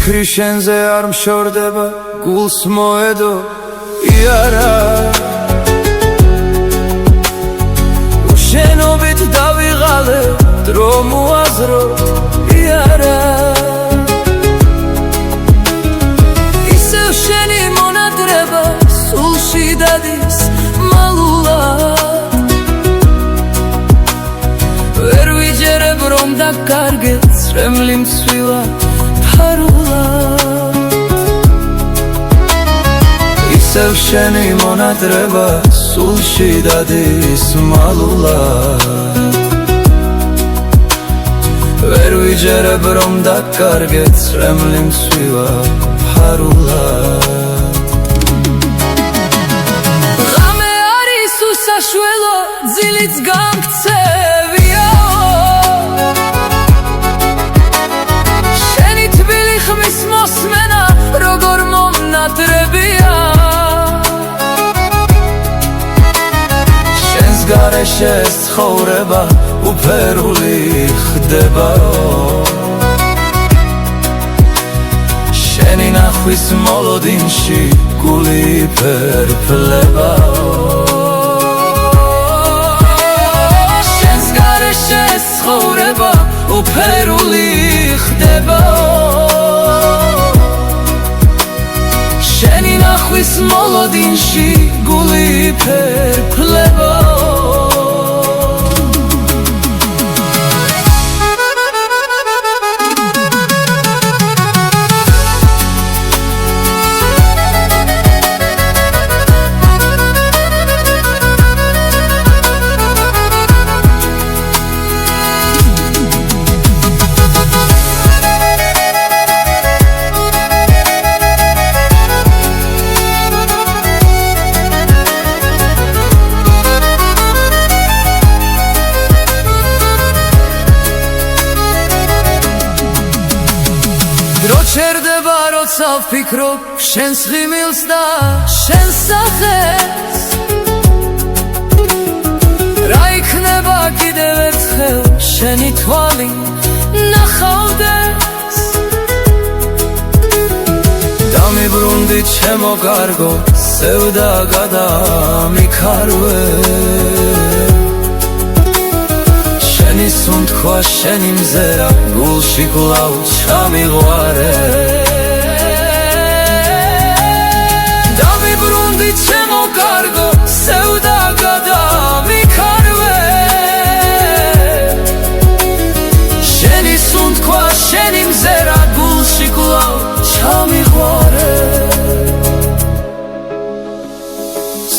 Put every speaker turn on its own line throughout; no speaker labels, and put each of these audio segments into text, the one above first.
ფიქრი შენზე არ მშორდება, გულს მოედო იარა. უშენობით დავიღალე, დრო მოაზრო იარა. ისევ შენი მონადრება სულში დადის მალულად. ვერ ვიჯერებ რომ დაკარგე წრემლი მცვილა ფარულად. ისევ შენი მონადრება სულში დადის მალულად. ვერ ვიჯერებ რომ დაკარგე წრემლი მცვილა ფარულად. ღამე არის უსაშველო, ძილიც გამქცევიაო. შენი თბილი ხმის მოსმენა როგორ მომნადრებია. შენს გარეშე ეს ცხოვრება უფერული ხდებაო. შენი ნახვის მოლოდინში გული ფერფლებაო. შენს გარეშე ეს ცხოვრება უფერული ხდებაო. შენი ნახვის მოლოდინში გული ფერფლებაო. დრო ჩერდება როცა ვფიქრობ შენს ღიმილს და შენს სახეს. რა იქნება კიდევ ერთხელ შენი თვალი ნახავდეს. დამიბრუნდი ჩემო კარგო, სევდა გადამიქარვე. შენი სუნთქვა, შენი მზერა, გულში კვლავ ჩამიღვარე. დამიბრუნდი ჩემო კარგო, სევდა გადამიქარვე. შენი სუნთქვა, შენი მზერა, გულში კვლავ ჩამიღვარე.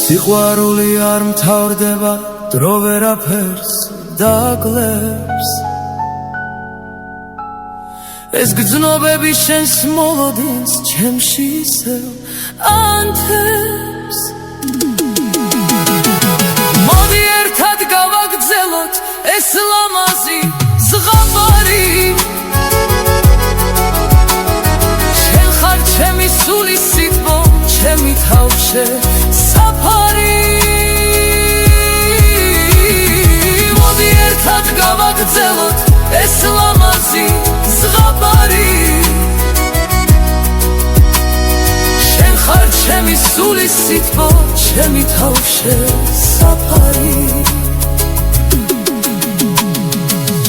სიყვარული არ მთავრდება, დრო ვერაფერს დაკლებს. ეს გრძნობები შენს მოლოდინს ჩემში ისევ ანთებს. მოდი ერთად გავაგრძელოთ ეს ლამაზი ზღაპარი. შენ ხარ ჩემი სულის სიტყვა, ჩემი თავშე საფარი. გავაგრძელოთ ეს ლამაზი ზღაპარი. შენ ხარ ჩემი სულის სიტყვა, ჩემი თავშე საფარი.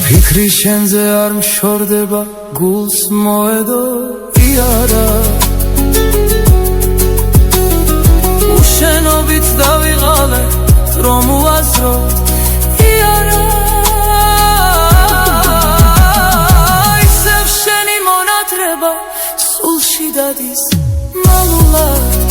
ფიქრი შენზე არ მშორდება, გულს მოედო იარა. უშენობით დავიღალე, დრო მოაზრო იარა. სულში დადის მალულად.